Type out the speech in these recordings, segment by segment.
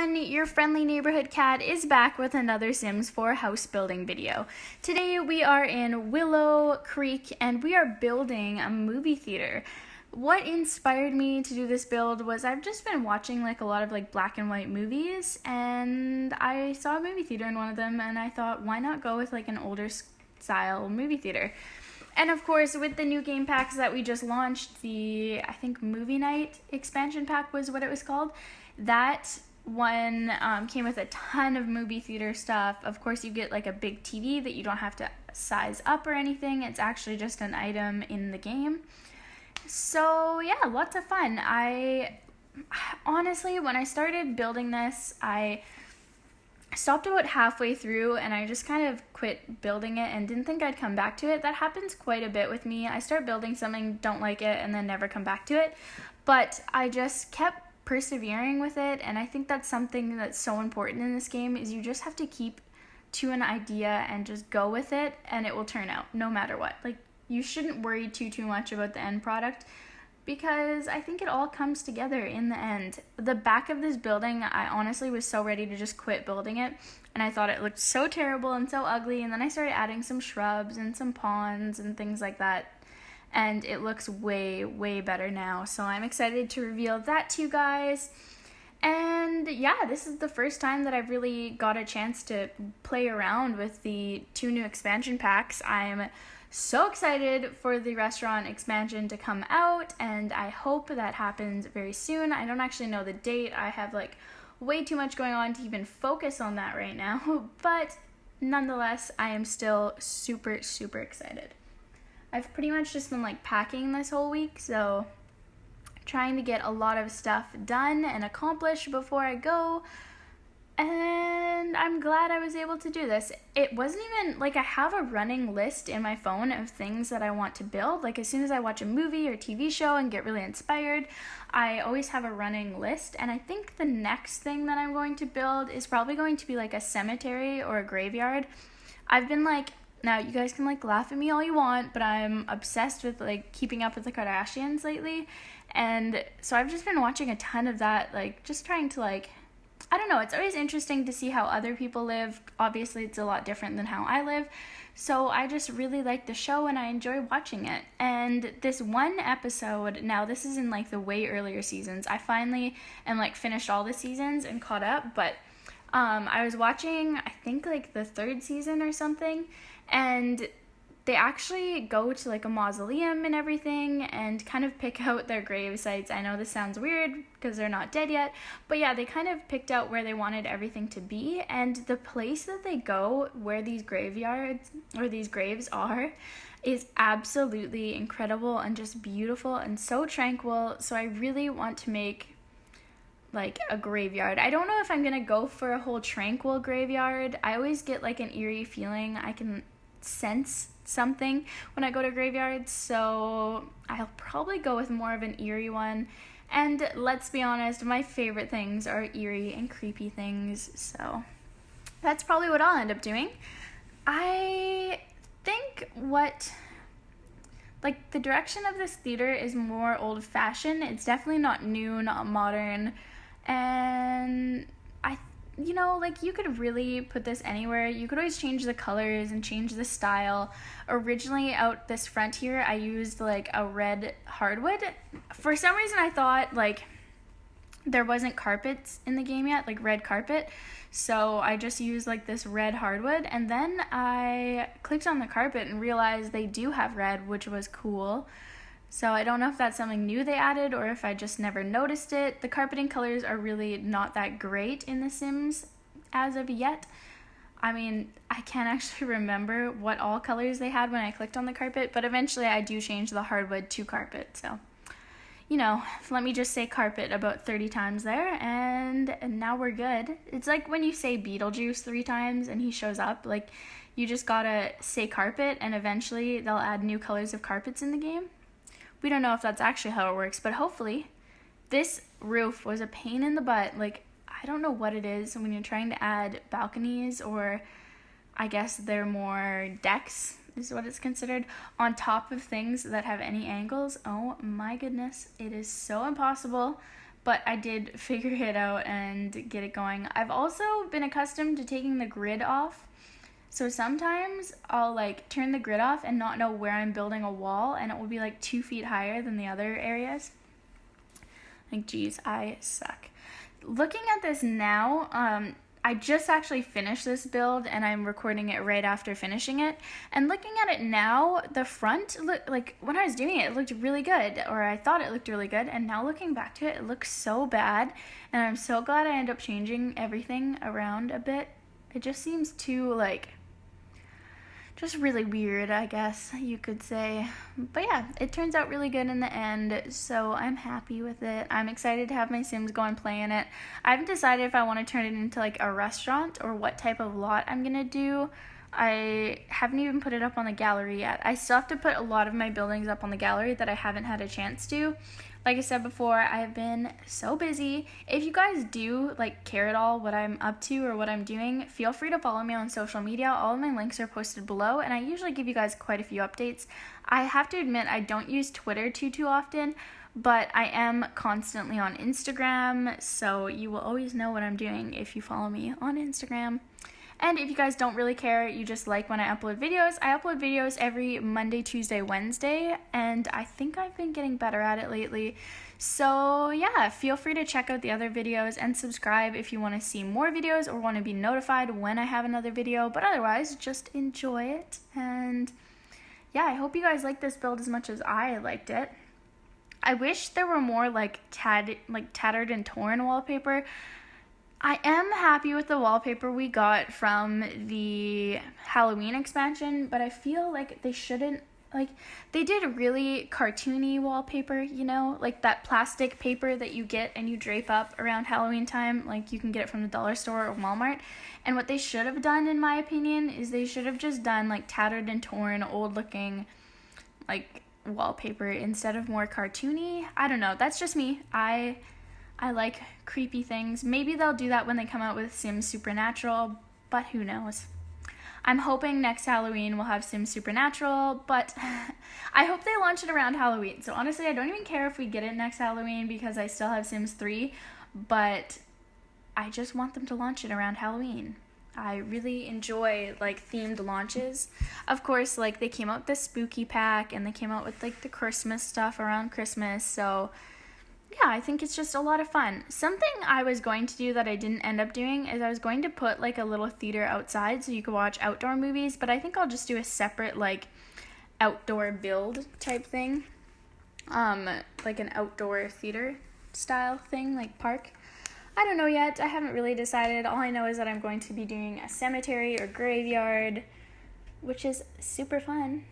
everyone, your friendly neighborhood cat is back with another Sims 4 house building video. Today we are in Willow Creek and we are building a movie theater. What inspired me to do this build was I've just been watching a lot of black and white movies, and I saw a movie theater in one of them and I thought, why not go with an older style movie theater? And of course, with the new game packs that we just launched, I think Movie Night expansion pack was what it was called, that one came with a ton of movie theater stuff. Of course, you get a big TV that you don't have to size up or anything. It's actually just an item in the game. So yeah, lots of fun. Honestly, when I started building this, I stopped about halfway through and I just kind of quit building it and didn't think I'd come back to it. That happens quite a bit with me. I start building something, don't like it, and then never come back to it. But I just kept persevering with it, and I think that's something that's so important in this game, is you just have to keep to an idea and just go with it, and it will turn out no matter what. You shouldn't worry too much about the end product, because I think it all comes together in the end. The back of this building, I honestly was so ready to just quit building it, and I thought it looked so terrible and so ugly, and then I started adding some shrubs and some ponds and things like that, and it looks way better now. So I'm excited to reveal that to you guys. And yeah, this is the first time that I've really got a chance to play around with the 2 new expansion packs. I'm so excited for the restaurant expansion to come out, and I hope that happens very soon. I don't actually know the date. I have way too much going on to even focus on that right now, but nonetheless, I am still super excited. I've pretty much just been packing this whole week, so trying to get a lot of stuff done and accomplished before I go, and I'm glad I was able to do this. It wasn't even I have a running list in my phone of things that I want to build. As soon as I watch a movie or TV show and get really inspired, I always have a running list, and I think the next thing that I'm going to build is probably going to be a cemetery or a graveyard. I've been now you guys can laugh at me all you want, but I'm obsessed with keeping up with the Kardashians lately, and so I've just been watching a ton of that, just trying to I don't know, it's always interesting to see how other people live. Obviously it's a lot different than how I live, so I just really like the show and I enjoy watching it. And this one episode, now this is in the way earlier seasons, I finally am finished all the seasons and caught up, but I was watching, I think the 3rd season or something, and they actually go to a mausoleum and everything and kind of pick out their grave sites. I know this sounds weird because they're not dead yet, but yeah, they kind of picked out where they wanted everything to be, and the place that they go where these graveyards or these graves are is absolutely incredible and just beautiful and so tranquil. So I really want to make a graveyard. I don't know if I'm gonna go for a whole tranquil graveyard. I always get an eerie feeling. I can sense something when I go to graveyards, so I'll probably go with more of an eerie one. And let's be honest, my favorite things are eerie and creepy things, so that's probably what I'll end up doing. I think the direction of this theater is more old-fashioned. It's definitely not new, not modern, and you could really put this anywhere. You could always change the colors and change the style. Originally out this front here, I used a red hardwood. For some reason I thought there wasn't carpets in the game yet, red carpet, so I just used this red hardwood, and then I clicked on the carpet and realized they do have red, which was cool. So I don't know if that's something new they added or if I just never noticed it. The carpeting colors are really not that great in The Sims as of yet. I mean, I can't actually remember what all colors they had when I clicked on the carpet, but eventually I do change the hardwood to carpet. So, let me just say carpet about 30 times there, and now we're good. It's when you say Beetlejuice 3 times and he shows up. You just gotta say carpet, and eventually they'll add new colors of carpets in the game. We don't know if that's actually how it works, but hopefully. This roof was a pain in the butt. I don't know what it is when you're trying to add balconies, or I guess they're more decks is what it's considered, on top of things that have any angles. Oh my goodness, it is so impossible. but I did figure it out and get it going. I've also been accustomed to taking the grid off. So sometimes I'll like turn the grid off and not know where I'm building a wall, and it will be like 2 feet higher than the other areas. Like, geez, I suck. Looking at this now, I just actually finished this build and I'm recording it right after finishing it. And looking at it now, the front, like when I was doing it, it looked really good, or I thought it looked really good. And now looking back to it, it looks so bad. And I'm so glad I ended up changing everything around a bit. It just seems too like, just really weird, I guess you could say. But yeah, it turns out really good in the end, so I'm happy with it. I'm excited to have my Sims go and play in it. I haven't decided if I want to turn it into like a restaurant or what type of lot I'm gonna do. I haven't even put it up on the gallery yet. I still have to put a lot of my buildings up on the gallery that I haven't had a chance to. Like I said before, I have been so busy. If you guys do like care at all what I'm up to or what I'm doing, feel free to follow me on social media. All of my links are posted below, and I usually give you guys quite a few updates. I have to admit, I don't use Twitter too often, but I am constantly on Instagram, so you will always know what I'm doing if you follow me on Instagram. And if you guys don't really care, you just like when I upload videos, I upload videos every Monday, Tuesday, Wednesday, and I think I've been getting better at it lately. So yeah, feel free to check out the other videos and subscribe if you want to see more videos or want to be notified when I have another video, but otherwise, just enjoy it. And yeah, I hope you guys like this build as much as I liked it. I wish there were more like tattered and torn wallpaper. I am happy with the wallpaper we got from the Halloween expansion, but I feel like they shouldn't, like, they did really cartoony wallpaper, you know, like that plastic paper that you get and you drape up around Halloween time, like you can get it from the dollar store or Walmart. And what they should have done, in my opinion, is they should have just done like tattered and torn, old looking, like, wallpaper instead of more cartoony. I don't know, that's just me. I like creepy things. Maybe they'll do that when they come out with Sims Supernatural, but who knows. I'm hoping next Halloween we'll have Sims Supernatural, but I hope they launch it around Halloween. So honestly, I don't even care if we get it next Halloween because I still have Sims 3, but I just want them to launch it around Halloween. I really enjoy like themed launches. Of course, like they came out with the spooky pack and they came out with like the Christmas stuff around Christmas, so yeah, I think it's just a lot of fun. Something I was going to do that I didn't end up doing is I was going to put like a little theater outside so you could watch outdoor movies, but I think I'll just do a separate like outdoor build type thing. Like an outdoor theater style thing, like park. I don't know yet. I haven't really decided. All I know is that I'm going to be doing a cemetery or graveyard, which is super fun.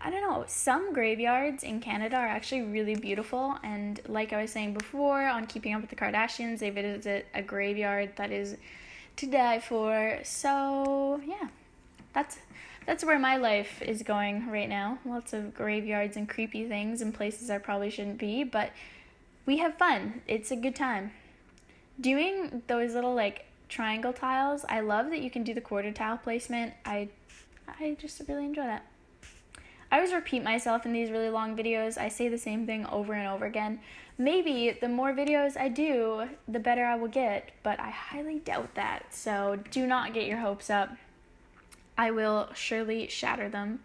I don't know, some graveyards in Canada are actually really beautiful, and like I was saying before on Keeping Up with the Kardashians, they visited a graveyard that is to die for. So yeah, that's where my life is going right now. Lots of graveyards and creepy things and places I probably shouldn't be, but we have fun. It's a good time. Doing those little like triangle tiles, I love that you can do the quarter tile placement. I just really enjoy that. I always repeat myself in these really long videos. I say the same thing over and over again. Maybe the more videos I do, the better I will get, but I highly doubt that, so do not get your hopes up. I will surely shatter them.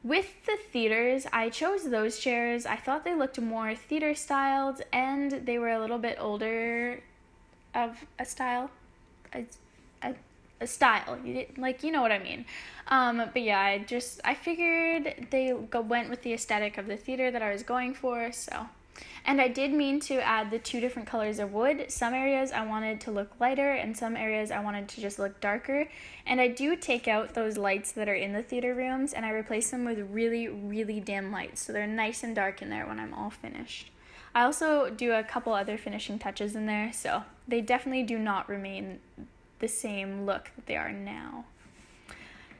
With the theaters, I chose those chairs. I thought they looked more theater styled, and they were a little bit older of a style. A style, like, you know what I mean. But yeah, I figured they went with the aesthetic of the theater that I was going for, so. And I did mean to add the 2 different colors of wood. Some areas I wanted to look lighter, and some areas I wanted to just look darker. And I do take out those lights that are in the theater rooms, and I replace them with really, really dim lights, so they're nice and dark in there when I'm all finished. I also do a couple other finishing touches in there, so they definitely do not remain the same look that they are now.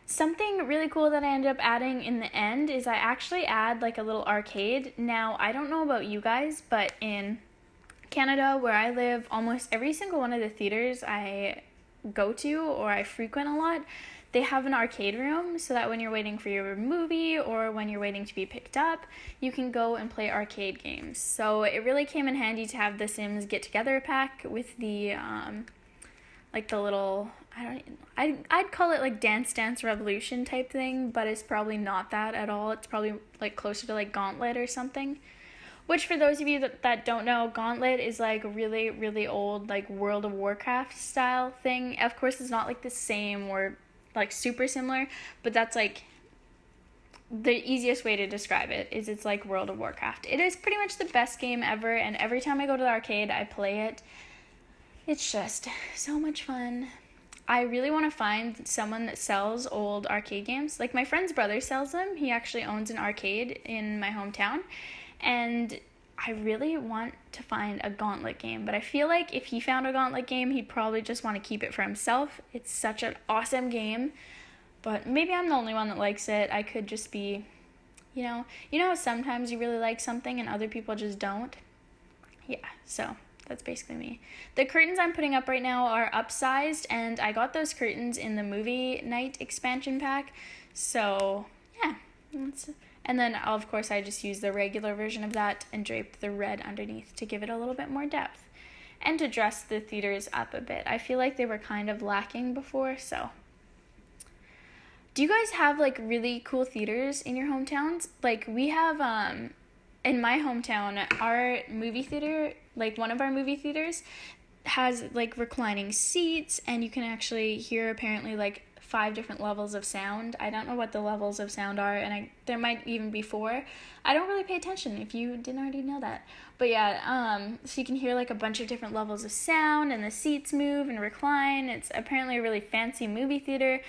Something really cool that I ended up adding in the end is I actually add like a little arcade. Now, I don't know about you guys, but in Canada where I live, almost every single one of the theaters I go to or I frequent a lot, they have an arcade room so that when you're waiting for your movie or when you're waiting to be picked up, you can go and play arcade games. So it really came in handy to have the Sims Get Together pack with the like the little, I'd call it like Dance Dance Revolution type thing, but it's probably not that at all. It's probably like closer to like Gauntlet or something. Which, for those of you that don't know, Gauntlet is like really, really old, like World of Warcraft style thing. Of course, it's not like the same or like super similar, but that's like the easiest way to describe it is it's like World of Warcraft. It is pretty much the best game ever, and every time I go to the arcade, I play it. It's just so much fun. I really want to find someone that sells old arcade games. Like my friend's brother sells them. He actually owns an arcade in my hometown. And I really want to find a Gauntlet game, but I feel like if he found a Gauntlet game, he'd probably just want to keep it for himself. It's such an awesome game, but maybe I'm the only one that likes it. I could just be, you know how sometimes you really like something and other people just don't? Yeah, so that's basically me. The curtains I'm putting up right now are upsized, and I got those curtains in the movie night expansion pack, so yeah, and then, of course, I just use the regular version of that and drape the red underneath to give it a little bit more depth and to dress the theaters up a bit. I feel like they were kind of lacking before, so. Do you guys have, like, really cool theaters in your hometowns? Like, we have, in my hometown, our movie theater, like, one of our movie theaters has, like, reclining seats, and you can actually hear, apparently, like, 5 different levels of sound. I don't know what the levels of sound are, and there might even be 4. I don't really pay attention if you didn't already know that. But yeah, so you can hear like a bunch of different levels of sound, and the seats move and recline. It's apparently a really fancy movie theater.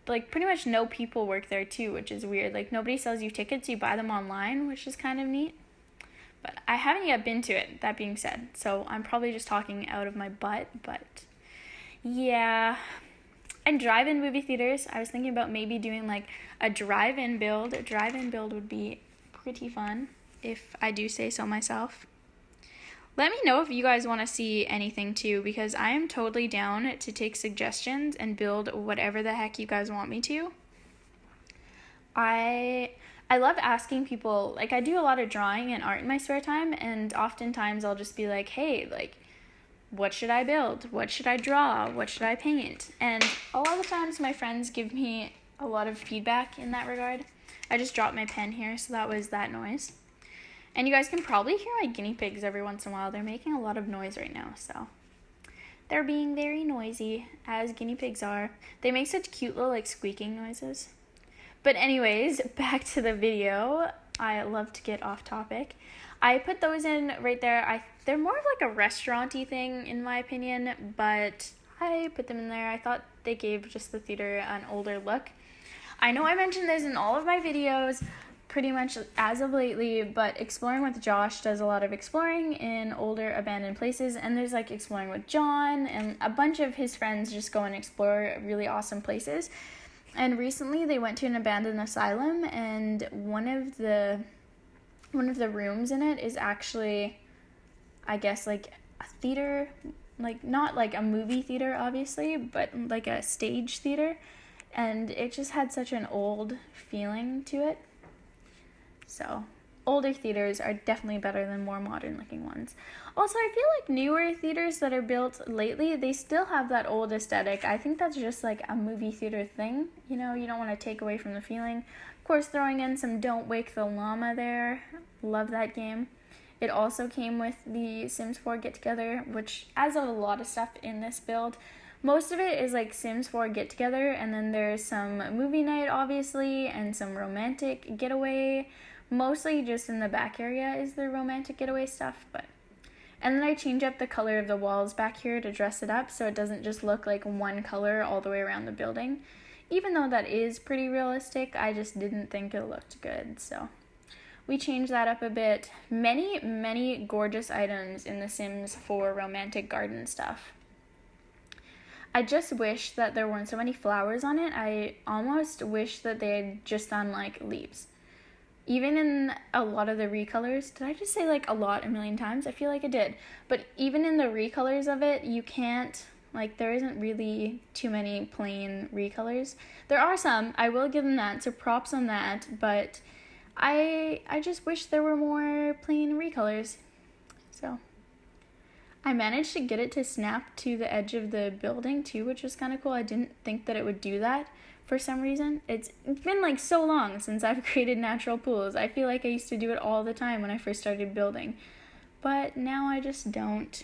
Like pretty much no people work there too, which is weird. Like nobody sells you tickets, you buy them online, which is kind of neat. But I haven't yet been to it, that being said. So I'm probably just talking out of my butt, but yeah. And drive-in movie theaters, I was thinking about maybe doing like a drive-in build. A drive-in build would be pretty fun, if I do say so myself. Let me know if you guys want to see anything too, because I am totally down to take suggestions and build whatever the heck you guys want me to. I love asking people, like I do a lot of drawing and art in my spare time, and oftentimes I'll just be like, hey, like, what should I build? What should I draw? What should I paint? And a lot of times my friends give me a lot of feedback in that regard. I just dropped my pen here, so that was that noise. And you guys can probably hear my guinea pigs every once in a while. They're making a lot of noise right now, so they're being very noisy, as guinea pigs are. They make such cute little like squeaking noises. But anyways, back to the video. I love to get off topic. I put those in right there. They're more of like a restaurant-y thing in my opinion, but I put them in there. I thought they gave just the theater an older look. I know I mentioned this in all of my videos pretty much as of lately, but Exploring with Josh does a lot of exploring in older abandoned places, and there's like Exploring with John, and a bunch of his friends just go and explore really awesome places. And recently they went to an abandoned asylum, and one of the rooms in it is actually, I guess, like a theater, like not like a movie theater obviously, but like a stage theater, and it just had such an old feeling to it. So older theaters are definitely better than more modern looking ones. Also, I feel like newer theaters that are built lately, they still have that old aesthetic. I think that's just like a movie theater thing. You know, you don't want to take away from the feeling. Of course, throwing in some Don't Wake the Llama there. Love that game. It also came with the Sims 4 Get Together, which adds a lot of stuff in this build. Most of it is like Sims 4 Get Together, and then there's some movie night, obviously, and some romantic getaway. Mostly just in the back area is the romantic getaway stuff, but... And then I change up the color of the walls back here to dress it up so it doesn't just look like one color all the way around the building. Even though that is pretty realistic, I just didn't think it looked good, so... We changed that up a bit. Many, many gorgeous items in The Sims 4 romantic garden stuff. I just wish that there weren't so many flowers on it. I almost wish that they had just done, like, leaves. Even in a lot of the recolors, did I just say, like, a lot a million times? I feel like I did. But even in the recolors of it, you can't, Like, there isn't really too many plain recolors. There are some, I will give them that, so props on that, but I just wish there were more plain recolors. So I managed to get it to snap to the edge of the building too, which was kind of cool. I didn't think that it would do that for some reason. It's been like so long since I've created natural pools. I feel like I used to do it all the time when I first started building, but now I just don't.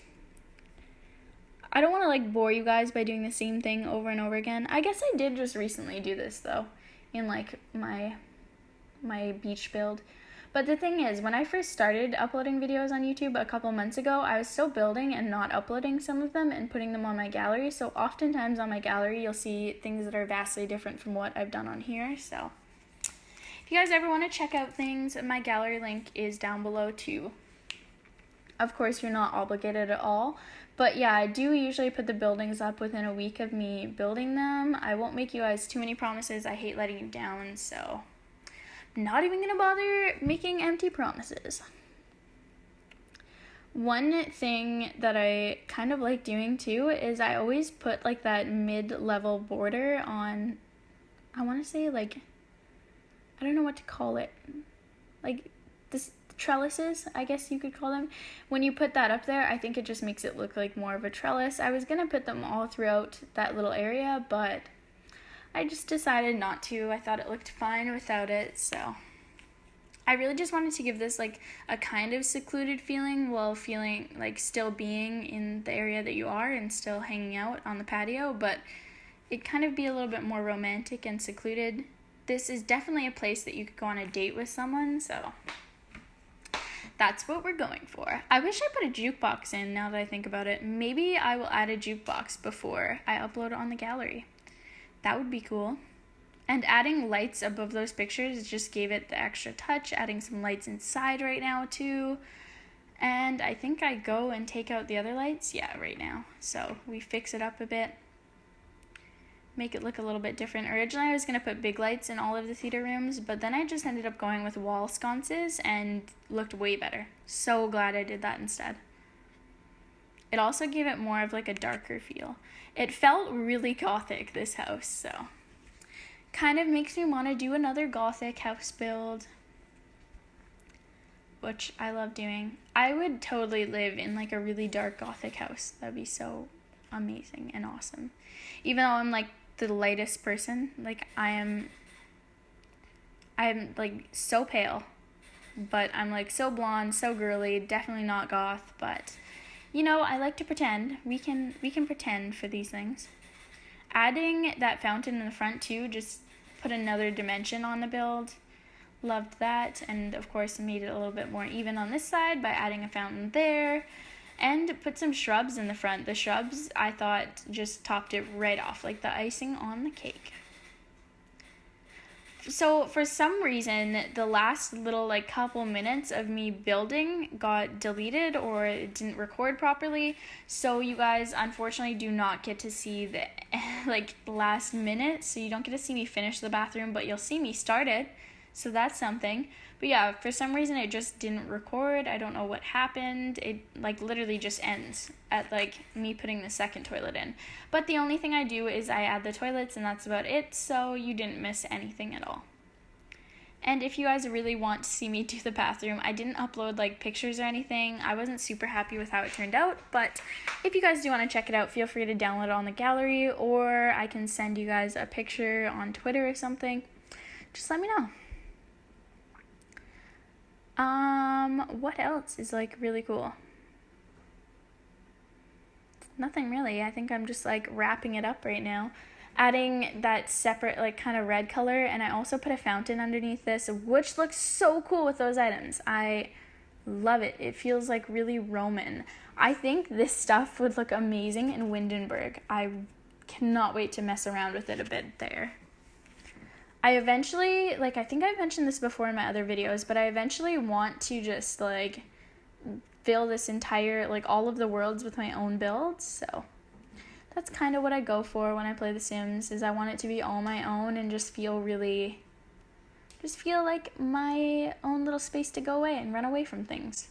I don't want to like bore you guys by doing the same thing over and over again. I guess I did just recently do this though, in like my beach build. But the thing is, when I first started uploading videos on YouTube a couple months ago, I was still building and not uploading some of them and putting them on my gallery. So oftentimes on my gallery, you'll see things that are vastly different from what I've done on here. So if you guys ever want to check out things, my gallery link is down below too. Of course, you're not obligated at all. But yeah, I do usually put the buildings up within a week of me building them. I won't make you guys too many promises. I hate letting you down, so I'm not even gonna bother making empty promises. One thing that I kind of like doing too is I always put like that mid-level border on, I want to say like, I don't know what to call it, like this trellises, I guess you could call them. When you put that up there, I think it just makes it look like more of a trellis. I was gonna put them all throughout that little area, but I just decided not to. I thought it looked fine without it, so I really just wanted to give this like a kind of secluded feeling while feeling like still being in the area that you are and still hanging out on the patio, but it kind of be a little bit more romantic and secluded. This is definitely a place that you could go on a date with someone, so that's what we're going for. I wish I put a jukebox in now that I think about it. Maybe I will add a jukebox before I upload it on the gallery. That would be cool. And adding lights above those pictures just gave it the extra touch. Adding some lights inside right now too. And I think I go and take out the other lights. Yeah, right now. So we fix it up a bit. Make it look a little bit different. Originally I was going to put big lights in all of the theater rooms, but then I just ended up going with wall sconces and looked way better. So glad I did that instead. It also gave it more of like a darker feel. It felt really gothic, this house, so kind of makes me want to do another gothic house build, which I love doing. I would totally live in like a really dark gothic house. That'd be so amazing and awesome. Even though I'm like the lightest person, like I'm like so pale, but I'm like so blonde, so girly, definitely not goth, but you know, I like to pretend. We can pretend for these things. Adding that fountain in the front too just put another dimension on the build. Loved that, and of course made it a little bit more even on this side by adding a fountain there. And put some shrubs in the front. The shrubs, I thought, just topped it right off, like the icing on the cake. So for some reason, the last little like couple minutes of me building got deleted or it didn't record properly. So you guys unfortunately do not get to see the like last minute. So you don't get to see me finish the bathroom, but you'll see me start it. So that's something. But yeah, for some reason it just didn't record. I don't know what happened. It like literally just ends at like me putting the second toilet in. But the only thing I do is I add the toilets and that's about it. So you didn't miss anything at all. And if you guys really want to see me do the bathroom, I didn't upload like pictures or anything. I wasn't super happy with how it turned out. But if you guys do want to check it out, feel free to download it on the gallery, or I can send you guys a picture on Twitter or something. Just let me know. What else is like really cool? Nothing really. I think I'm just like wrapping it up right now. Adding that separate like kind of red color, and I also put a fountain underneath this, which looks so cool with those items. I love it. It feels like really Roman. I think this stuff would look amazing in Windenburg. I cannot wait to mess around with it a bit there. I eventually, like, I think I've mentioned this before in my other videos, but I eventually want to just, like, fill this entire, like, all of the worlds with my own builds, so that's kind of what I go for when I play The Sims, is I want it to be all my own and just feel like my own little space to go away and run away from things.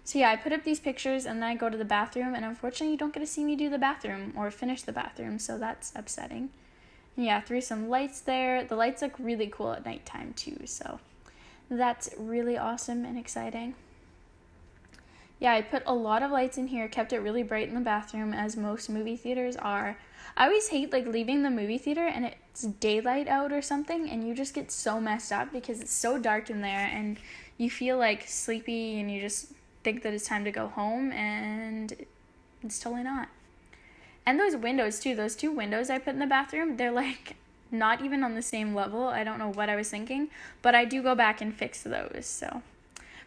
So yeah, I put up these pictures and then I go to the bathroom, and unfortunately you don't get to see me do the bathroom or finish the bathroom, so that's upsetting. And yeah, threw some lights there. The lights look really cool at nighttime too, so that's really awesome and exciting. Yeah, I put a lot of lights in here, kept it really bright in the bathroom, as most movie theaters are. I always hate like leaving the movie theater and it's daylight out or something, and you just get so messed up because it's so dark in there and you feel like sleepy and you just think that it's time to go home, and it's totally not. And those windows too, those two windows I put in the bathroom, they're like not even on the same level. I don't know what I was thinking, but I do go back and fix those, so.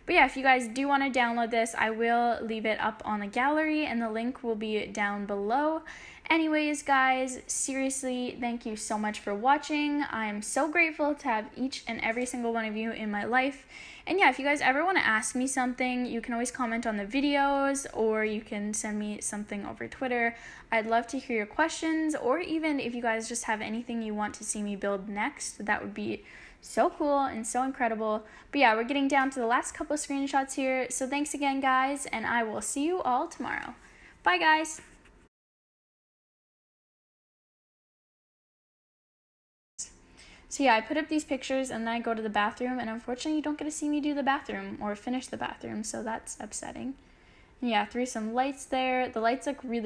But yeah, if you guys do want to download this, I will leave it up on the gallery and the link will be down below. Anyways, guys, seriously, thank you so much for watching. I am so grateful to have each and every single one of you in my life. And yeah, if you guys ever want to ask me something, you can always comment on the videos or you can send me something over Twitter. I'd love to hear your questions, or even if you guys just have anything you want to see me build next, that would be so cool and so incredible. But yeah, we're getting down to the last couple of screenshots here. So thanks again, guys, and I will see you all tomorrow. Bye, guys. So yeah, I put up these pictures and then I go to the bathroom, and unfortunately you don't get to see me do the bathroom or finish the bathroom, so that's upsetting. And yeah, threw some lights there. The lights look really